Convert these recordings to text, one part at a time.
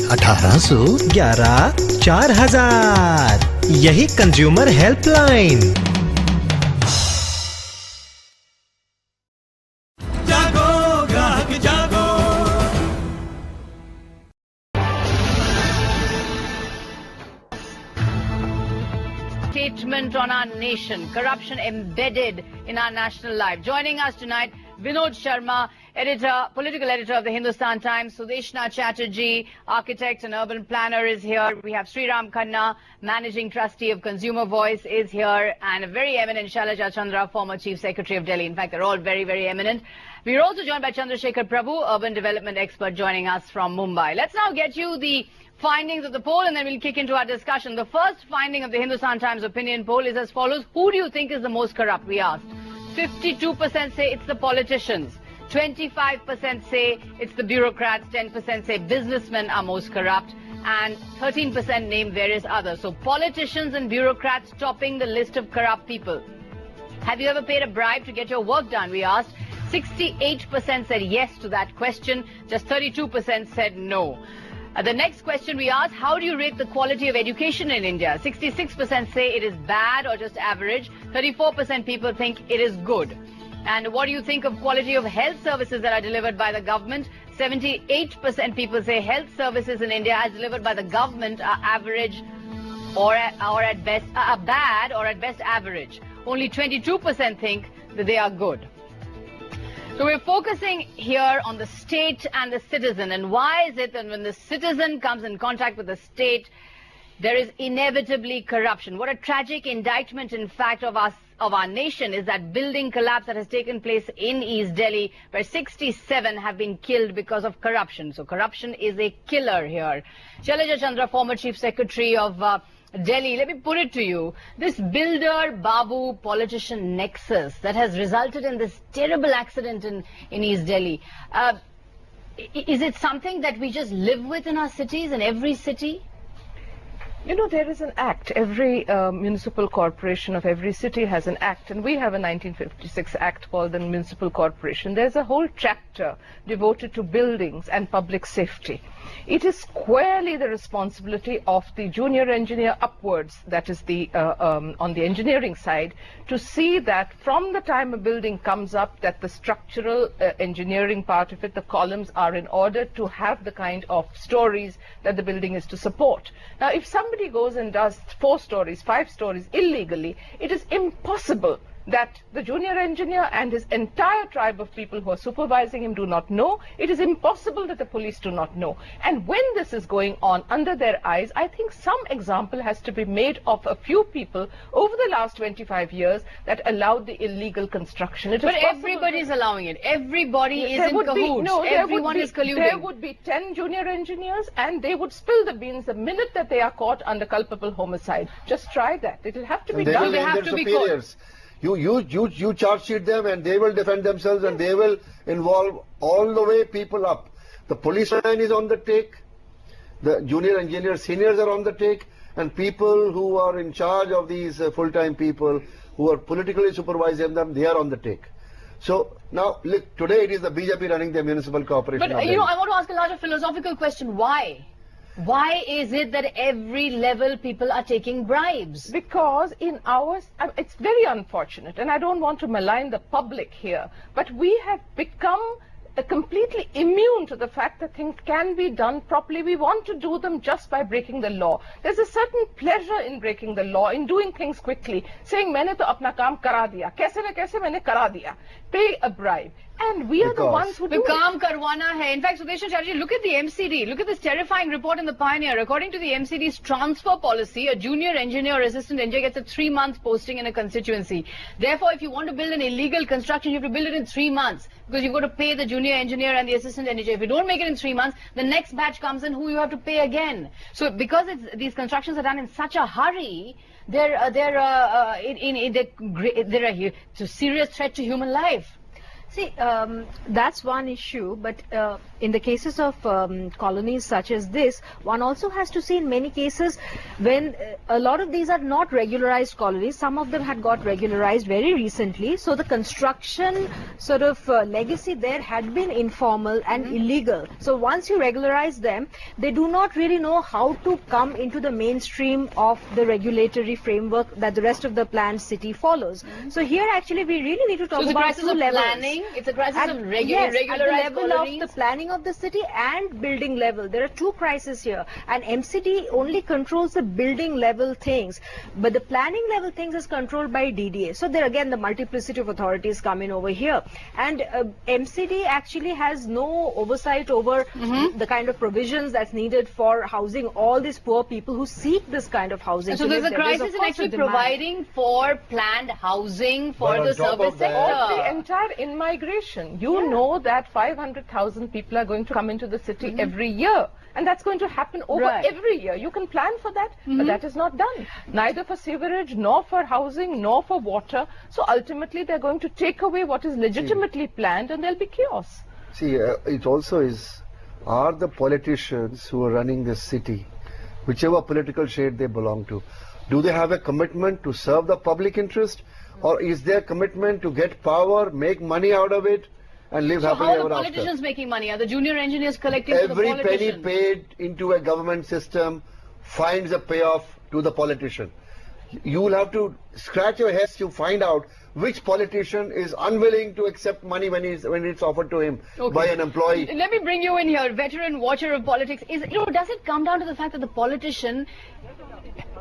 1811 4000 यही consumer helpline. जागो ग्राहक जागो। Statement on our nation, corruption embedded in our national life. Joining us tonight, Vinod Sharma, political editor of the Hindustan Times. Sudeshna Chatterjee, architect and urban planner, is here. We have S.R.Khanna, managing trustee of Consumer Voice, is here, and a very eminent Shailaja Chandra, former chief secretary of Delhi. In fact, they're all very, very eminent. We are also joined by Chandrasekhar Prabhu, urban development expert, joining us from Mumbai. Let's now get you the findings of the poll, and then we'll kick into our discussion. The first finding of the Hindustan Times opinion poll is as follows. Who do you think is the most corrupt? We asked. 52% say it's the politicians. 25% say it's the bureaucrats. 10% say businessmen are most corrupt. And 13% name various others. So politicians and bureaucrats topping the list of corrupt people. Have you ever paid a bribe to get your work done? We asked. 68% said yes to that question. Just 32% said no. The next question we asked, how do you rate the quality of education in India? 66% say it is bad or just average. 34% people think it is good. And what do you think of quality of health services that are delivered by the government? 78% people say health services in India as delivered by the government are average or at best bad or at best average. Only 22% think that they are good. So we're focusing here on the state and the citizen. And why is it that when the citizen comes in contact with the state, there is inevitably corruption? What a tragic indictment, in fact, of our nation is that building collapse that has taken place in East Delhi, where 67 have been killed because of corruption. So corruption is a killer here. Shailaja Chandra, former chief secretary of Delhi, let me put it to you, this builder-babu politician nexus that has resulted in this terrible accident in East Delhi, is it something that we just live with in our cities, in every city? You know, there is an act. Every municipal corporation of every city has an act, and we have a 1956 act called the Municipal Corporation. There's a whole chapter devoted to buildings and public safety. It is squarely the responsibility of the junior engineer upwards, that is the on the engineering side, to see that from the time a building comes up, that the structural engineering part of it, the columns are in order to have the kind of stories that the building is to support. Now, if somebody goes and does 4 stories, 5 stories illegally, it is impossible that the junior engineer and his entire tribe of people who are supervising him do not know. It is impossible that the police do not know. And when this is going on under their eyes, I think some example has to be made of a few people over the last 25 years that allowed the illegal construction. But everybody is allowing it. Everybody is in cahoots. Everyone is colluding. There would be 10 junior engineers and they would spill the beans the minute that they are caught under culpable homicide. Just try that. It will have to be done. They have to be caught. You charge sheet them and they will defend themselves and they will involve all the way people up. The policeman is on the take, the junior engineer seniors are on the take, and people who are in charge of these full-time people who are politically supervising them, they are on the take. So now, look, today it is the BJP running the municipal corporation. But, you know, I want to ask a larger philosophical question. Why? Why is it that every level people are taking bribes? Because in ours, it's very unfortunate, and I don't want to malign the public here, but we have become completely immune to the fact that things can be done properly. We want to do them just by breaking the law. There's a certain pleasure in breaking the law, in doing things quickly, saying, "Maine to apna kaam kara diya. Kaise na kaise maine kara diya." Pay a bribe. And we are the ones who do it. Kaam karwana hai. In fact, Sudeshna Chatterjee, look at the MCD. Look at this terrifying report in the Pioneer. According to the MCD's transfer policy, a junior engineer or assistant engineer gets a 3-month posting in a constituency. Therefore, if you want to build an illegal construction, you have to build it in 3 months, because you've got to pay the junior engineer and the assistant engineer. If you don't make it in 3 months, the next batch comes in who you have to pay again. So because these constructions are done in such a hurry, they're a serious threat to human life. See, that's one issue, but in the cases of colonies such as this, one also has to see in many cases when a lot of these are not regularized colonies, some of them had got regularized very recently, so the construction sort of legacy there had been informal and illegal. So once you regularize them, they do not really know how to come into the mainstream of the regulatory framework that the rest of the planned city follows. So here actually we really need to talk about two levels. Planning. It's a crisis of yes, regularized at the level colonies. of the planning of the city and building level. There are two crises here, and MCD only controls the building level things, but the planning level things is controlled by DDA. So there again the multiplicity of authorities come in over here, and MCD actually has no oversight over the kind of provisions that's needed for housing all these poor people who seek this kind of housing. So there's a crisis in actually providing for planned housing for the service sector. Or the entire in-migration. You know that 500,000 people are going to come into the city every year. And that's going to happen over every year. You can plan for that, but that is not done. Neither for sewerage, nor for housing, nor for water. So ultimately, they're going to take away what is legitimately planned, and there'll be chaos. See, it also is, are the politicians who are running this city, whichever political shade they belong to, do they have a commitment to serve the public interest? Or is their commitment to get power, make money out of it, and live happily ever after? How are the politicians making money? Are the junior engineers collecting for the Every politicians? penny paid into a government system finds a payoff to the politician. You will have to scratch your heads to find out which politician is unwilling to accept money when it's offered to him by an employee. Let me bring you in here, veteran watcher of politics. Does it come down to the fact that the politician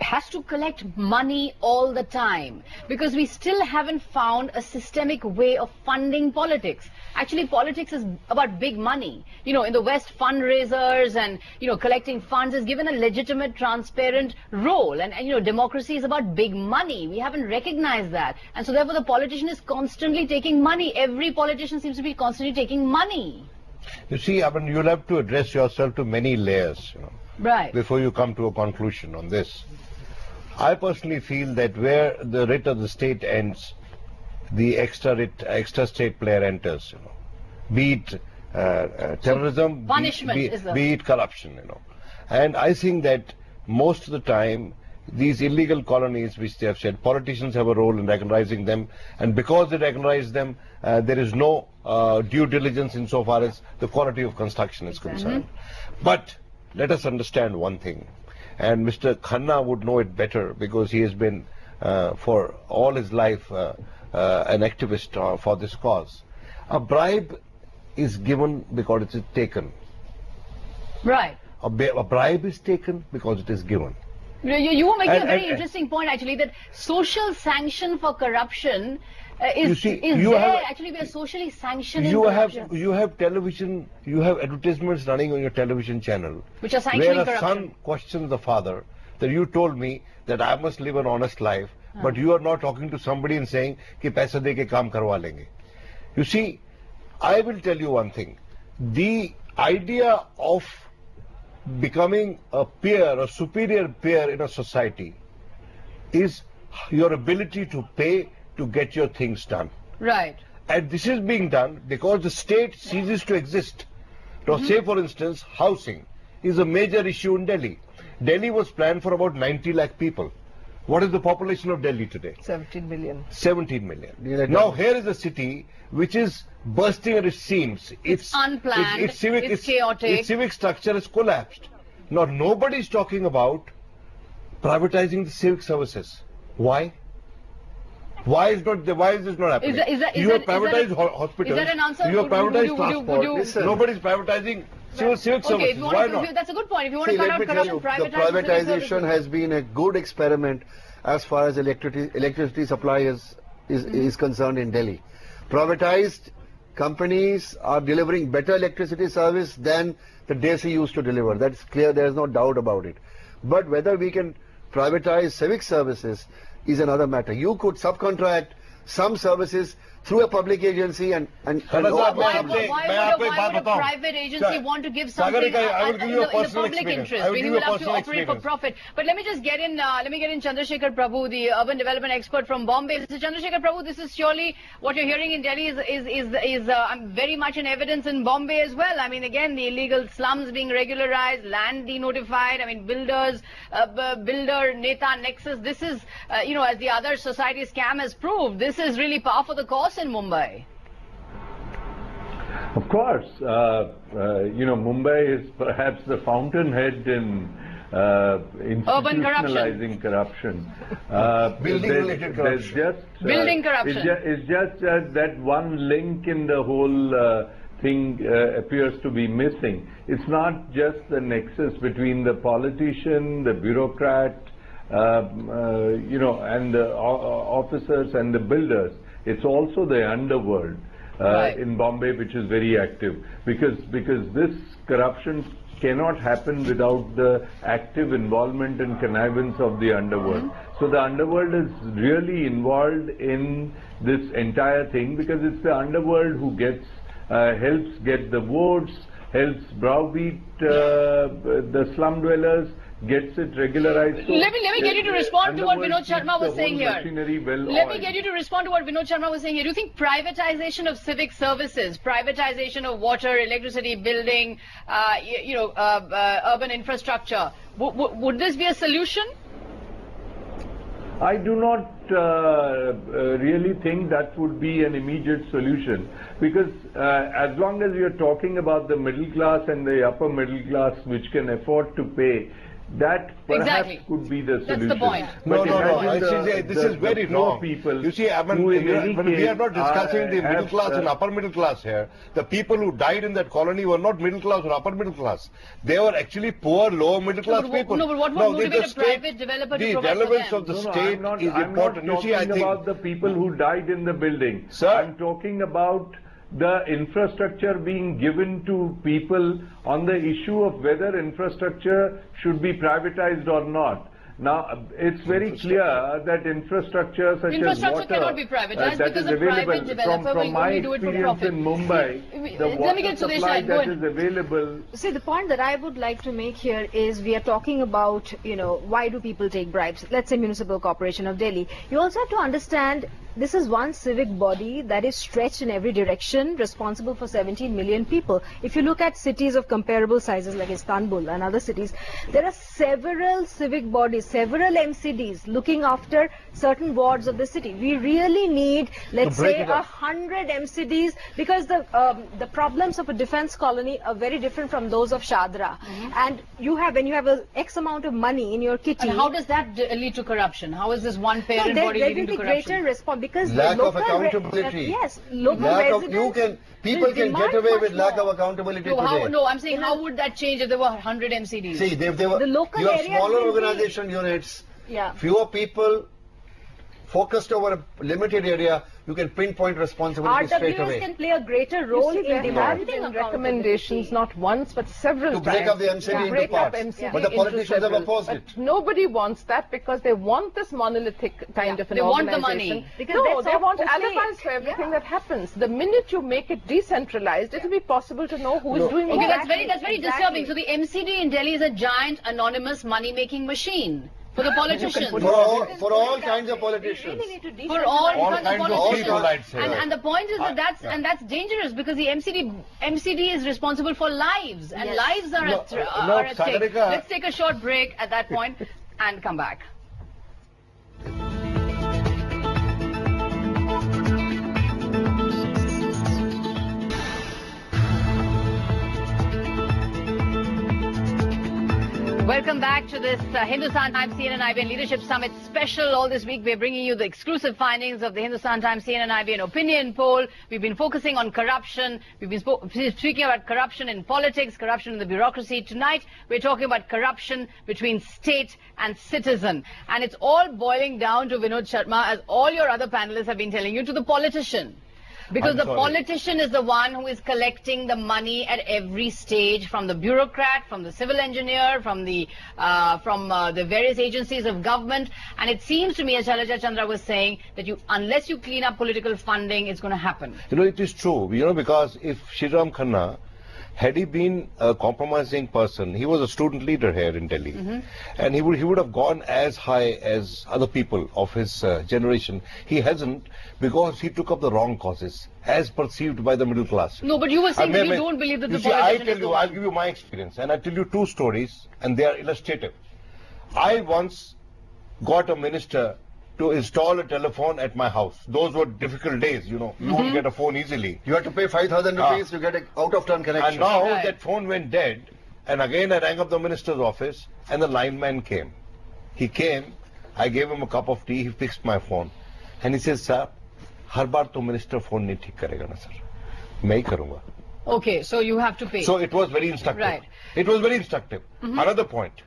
has to collect money all the time? Because we still haven't found a systemic way of funding politics. Actually, politics is about big money. In the West, fundraisers and, collecting funds is given a legitimate, transparent role. And democracy is about big money. We haven't recognized that. And so therefore, the politician is constantly taking money. Every politician seems to be constantly taking money. You see, I mean, you'll have to address yourself to many layers, Right. before you come to a conclusion on this. I personally feel that where the writ of the state ends, the extra state player enters, be it terrorism, punishment be it corruption, And I think that most of the time, these illegal colonies, which they have said, politicians have a role in recognizing them, and because they recognize them, there is no due diligence insofar as the quality of construction is concerned. But let us understand one thing, and Mr. Khanna would know it better because he has been for all his life an activist for this cause. A bribe is given because it is taken. Right. A bribe is taken because it is given. You were making a very interesting point, actually, that social sanction for corruption actually we are socially sanctioning corruption. You have television, you have advertisements running on your television channel, which are sanctioning where a corruption. son questions the father that you told me that I must live an honest life, but you are not talking to somebody and saying कि पैसे दे के काम करवा लेंगे. You see, I will tell you one thing. The idea of becoming a peer, a superior peer in a society, is your ability to pay to get your things done. Right. And this is being done because the state ceases to exist. Now, say for instance, housing is a major issue in Delhi. Delhi was planned for about 90 lakh people. What is the population of Delhi today? 17 million. 17 million. Now here is a city which is bursting at its seams. It's unplanned, it's chaotic. Its civic structure has collapsed. Now nobody is talking about privatizing the civic services. Why? Why is this not happening? You have privatized hospitals. Is that an answer? You have privatized transport. Nobody is privatizing civic services. Why not? That's a good point. If you want to cut out corruption, the privatization has been a good experiment as far as electricity supply is concerned in Delhi. Privatized companies are delivering better electricity service than the Desi used to deliver. That's clear. There is no doubt about it. But whether we can privatize civic services is another matter. You could subcontract some services through a public agency and Khanna Why sahab, would a private agency want to give something in the public interest? We will have to operate for profit. But let me just get in. Let me get in Chandrasekhar Prabhu, the urban development expert from Bombay. Mr. Chandrasekhar Prabhu, this is surely what you're hearing in Delhi is very much in evidence in Bombay as well. I mean, again, the illegal slums being regularized, land denotified. I mean, builder Neta nexus. This is, as the other society scam has proved, this is really par for the course in Mumbai. Of course, Mumbai is perhaps the fountainhead in institutionalizing corruption. Building-related corruption. Building corruption. It's just that one link in the whole thing appears to be missing. It's not just the nexus between the politician, the bureaucrat, and the officers and the builders. It's also the underworld in Bombay, which is very active, because this corruption cannot happen without the active involvement and connivance of the underworld. So the underworld is really involved in this entire thing, because it's the underworld who helps get the votes, helps browbeat the slum dwellers, gets it regularized. So let me get you to respond to what Vinod Sharma was saying here. Let me get you to respond to what Vinod Sharma was saying here. Do you think privatization of civic services, privatization of water, electricity, building, urban infrastructure, would this be a solution? I do not really think that would be an immediate solution, because as long as you're talking about the middle class and the upper middle class which can afford to pay, that perhaps could be the solution. That's the point. But No. This is very wrong. People, you see, we are not discussing the middle class and upper middle class here. The people who died in that colony were not middle class or upper middle class. They were actually poor, lower middle class people. No, but what would motivate a private developer to provide for them? The relevance of the state is important. I'm not talking about the people who died in the building. Sir? I'm talking about the infrastructure being given to people on the issue of whether infrastructure should be privatized or not. Now, it's very clear that infrastructure such as water cannot be privatized that because is a private available developer from will my only do it for experience profit. in Mumbai, the water supply that is available. See, the point that I would like to make here is we are talking about, why do people take bribes? Let's say Municipal Corporation of Delhi. You also have to understand this is one civic body that is stretched in every direction, responsible for 17 million people. If you look at cities of comparable sizes like Istanbul and other cities, there are several civic bodies, several MCDs looking after certain wards of the city. We really need, let's say, 100 MCDs, because the problems of a defense colony are very different from those of Shadra. And when you have a X amount of money in your kitty. And how does that lead to corruption? How is this one parent body leading to corruption? There will be greater response, because lack of accountability. People can get away with lack of accountability today. I'm saying how would that change if there were 100 MCDs? See, you have smaller organization units, fewer people focused over a limited area, you can pinpoint responsibility straight away. RWS can play a greater role in demanding recommendations, not once but several times. To break up the MCD into parts. But the politicians have opposed it. Nobody wants that, because they want this monolithic kind of an organization. They want the money. No, they want alibis for everything that happens. The minute you make it decentralized, it will be possible to know who is doing what. Okay, that's very disturbing. So the MCD in Delhi is a giant anonymous money-making machine. For the politicians. For all kinds of politicians. For all kinds of politicians. People, I'd say. And the point is that that's dangerous, because the MCD is responsible for lives, and lives are at stake. Let's take a short break at that point and come back. Welcome back to this Hindustan Times CNN-IB and Leadership Summit special. All this week we're bringing you the exclusive findings of the Hindustan Times CNN-IB and opinion poll. We've been focusing on corruption. We've been speaking about corruption in politics, corruption in the bureaucracy. Tonight we're talking about corruption between state and citizen. And it's all boiling down to Vinod Sharma, as all your other panelists have been telling you, to the politician. Because I'm the sorry. politician is the one who is collecting the money at every stage, from the bureaucrat, from the civil engineer, from the various agencies of government. And it seems to me, as Shailaja Chandra was saying, that unless you clean up political funding, it's going to happen. You know, it is true. You know, because if S.R.Khanna, had he been a compromising person, he was a student leader here in Delhi, and he would have gone as high as other people of his generation. He hasn't, because he took up the wrong causes, as perceived by the middle class. No, but you were saying that you don't believe that the politician is the one. I'll give you my experience, and I'll tell you two stories, and they are illustrative. I once got a minister to install a telephone at my house. Those were difficult days, you know. You won't get a phone easily. You have to pay 5,000 rupees to get an out-of-turn connection. And now Right. that phone went dead, and again I rang up the minister's office, and the lineman came. He came, I gave him a cup of tea, he fixed my phone. And he says, sir, har baar to minister phone nahi theek karega na, sir. Main hi karunga. Okay, so you have to pay. So it was very instructive. Right. It was very instructive. Another point.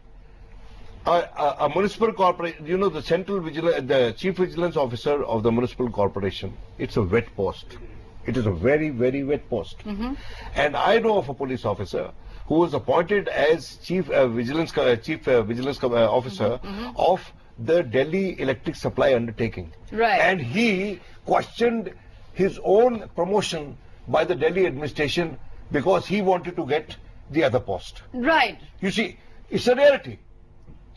A municipal corporation, you know, the the chief vigilance officer of the municipal corporation, it's a wet post. It is a very, very wet post. And I know of a police officer who was appointed as chief vigilance officer of the Delhi electric supply undertaking. Right. And he questioned his own promotion by the Delhi administration because he wanted to get the other post. Right. You see, it's a rarity.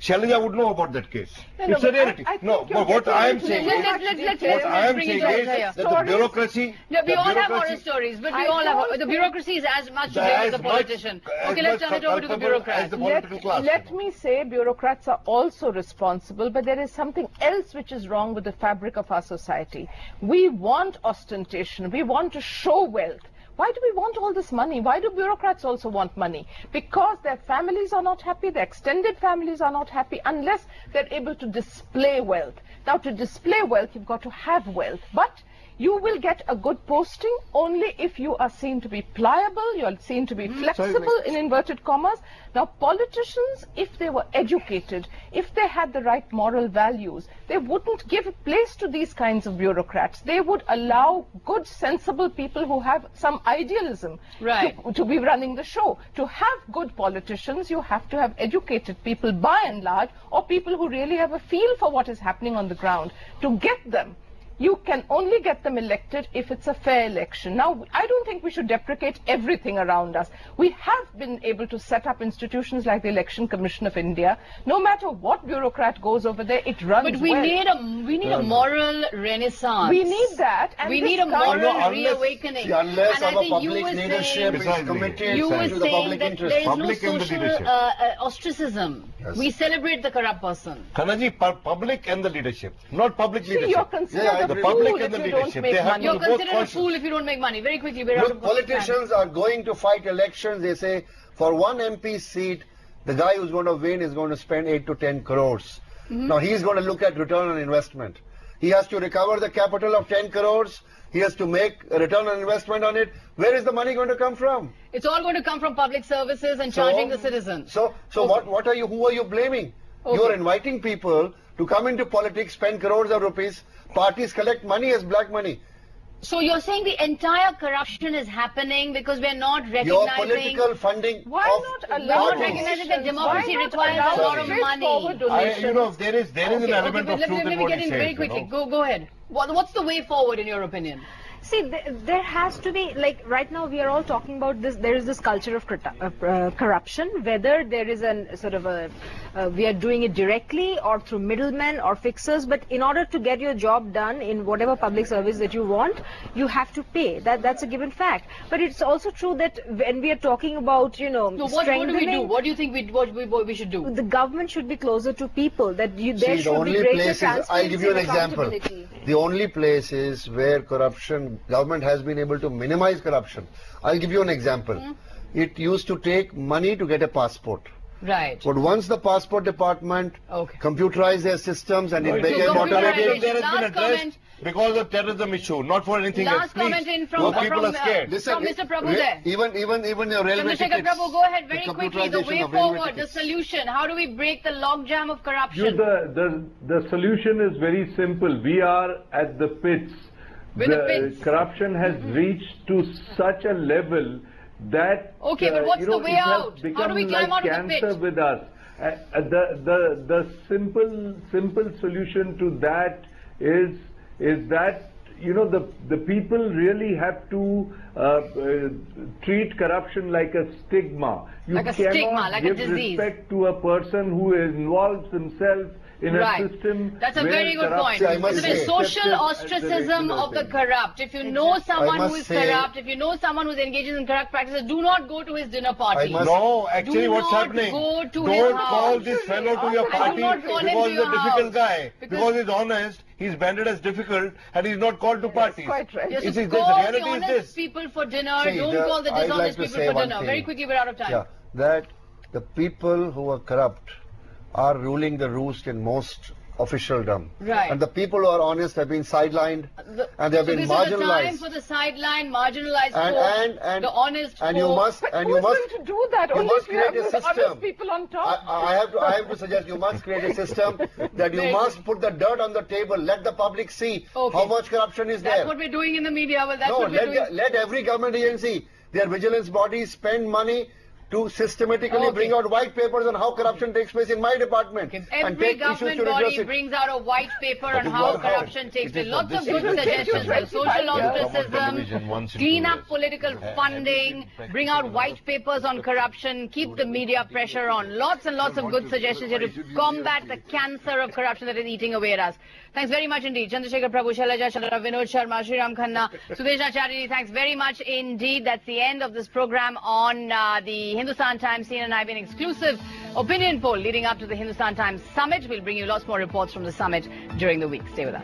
Shailaja would know about that case. No, It's a but rarity. I think No, you're but what getting I am into saying it. is, Let's what I am bring saying it is over here. that the bureaucracy, Yeah, we the all have bureaucracy- horror stories, but we I all have. don't The think- bureaucracy is as much to As blame as the much- politician. as Okay, let's much turn it over to the culpable bureaucrat. as the political class. Let me say bureaucrats are also responsible, but there is something else which is wrong with the fabric of our society. We want ostentation. We want to show wealth. Why do we want all this money? Why do bureaucrats also want money? Because their families are not happy, their extended families are not happy unless they're able to display wealth. Now, to display wealth, you've got to have wealth. But you will get a good posting only if you are seen to be pliable, you are seen to be flexible, in inverted commas. Now, politicians, if they were educated, if they had the right moral values, they wouldn't give place to these kinds of bureaucrats. They would allow good, sensible people who have some idealism Right. to be running the show. To have good politicians, you have to have educated people by and large, or people who really have a feel for what is happening on the ground. To get them, you can only get them elected if it's a fair election. Now, I don't think we should deprecate everything around us. We have been able to set up institutions like the Election Commission of India. No matter what bureaucrat goes over there, it runs But we well. need a moral renaissance. We need that. And We this need a country- moral unless- reawakening. See, unless And I our think you public were leadership saying, is Precisely. committed you were to the saying public that interest. there is no Public in the social leadership. ostracism. Yes. We celebrate the corrupt person. Khannaji, public and the leadership, not public See, leadership. you're considered Yeah, a the fool public if and the you don't leadership, make they have money. You're both considered a conscious. fool if you don't make money. Very quickly, we're out Look, of time. politicians are going to fight elections. They say for one MP seat, the guy who's going to win is going to spend 8 to 10 crores. Now he's going to look at return on investment. He has to recover the capital of 10 crores. He has to make a return on investment on it. Where is the money going to come from? It's all going to come from public services and charging the citizens. So what are you? Who are you blaming? Okay. You are inviting people to come into politics, spend crores of rupees. Parties collect money as black money. So you're saying the entire corruption is happening because we're not Your recognizing. political funding. Why of not We're allow not recognizing that democracy Why not requires allow a lot of straightforward money. donations? You know, there is an element but of truth let in me what get he in says. very you quickly. know. Go ahead. What's the way forward in your opinion? See, there has to be, like, right now we are all talking about this, there is this culture of corruption, whether there is a sort of we are doing it directly or through middlemen or fixers, but in order to get your job done in whatever public service that you want, you have to pay. That's a given fact. But it's also true that when we are talking about, So what do we do? strengthening, What do you think we should do? the government should be closer to people, that there See, the should be only greater place is, transparency I'll give you an and example. accountability. The only place is where government has been able to minimize corruption. I'll give you an example. It used to take money to get a passport. Right. But once the passport department Okay. computerized their systems and it So became computerized. automated. There has been Last addressed comment. because of terrorism issue, not for anything else. Last Please. comment in from Your people are scared. from Mr. Prabhu there. Even your railway Chandrasekhar tickets. Prabhu, go ahead very the quickly. The way computerization of railway forward, the tickets. solution. How do we break the logjam of corruption? The solution is very simple. We are at the pits. the corruption has reached to such a level that Okay, but what's the way out? How do we climb out of the pit? with us. The simple solution to that is that the people really have to treat corruption like a stigma. You Like a cannot stigma, like a give disease. respect to a person who involves himself in a system. That's a where very good point. See, I must So there's say- social ostracism of the corrupt. If you know someone who is must say- corrupt, if you know someone who's engaged in corrupt practices, do not go to his dinner party. must- No, actually Do what's not happening? go to his Don't house. call this fellow to your And do party not call him because to he's a your difficult house. guy. Because- Because he's honest, he's branded as difficult, and he's not called to parties. quite right. Yes, You so see, this call the reality is honest this. people for dinner. See, Don't call the I'd like dishonest to people say for one dinner. thing. Very quickly, we're out of time. Yeah, that the people who are corrupt are ruling the roost in most officialdom. Right. And the people who are honest have been sidelined and they have So been this is the time marginalized. for the sideline, marginalized And- folk, and- the honest and folk. you must But and who's you must going to do that? you Only must if you have create a those honest system. people on top. I have to suggest you must create a system that you Very must put the dirt on the table. Let the public see Okay. how much corruption is That's there. what we're doing in the media. Well, that's No, what we're doing. let every government agency, their vigilance bodies spend money to systematically Okay. bring out white papers on how corruption takes place in my department. And Every take issues government to body redress it. brings out a white paper on is how not how. corruption takes It is place. not Lots of this good year. suggestions, like social television ostracism, once in clean 2 up years. political funding, bring out white papers on corruption, keep the media pressure on. Lots and lots of good suggestions here to combat the cancer of corruption that is eating away at us. Thanks very much indeed. Chandrasekhar Prabhu, Shailaja Chandra, Vinod Sharma, S.R.Khanna, Sudeshna Chatterjee, thanks very much indeed. That's the end of this program on the Hindustan Times CNN IBN exclusive opinion poll leading up to the Hindustan Times Summit. We'll bring you lots more reports from the summit during the week. Stay with us.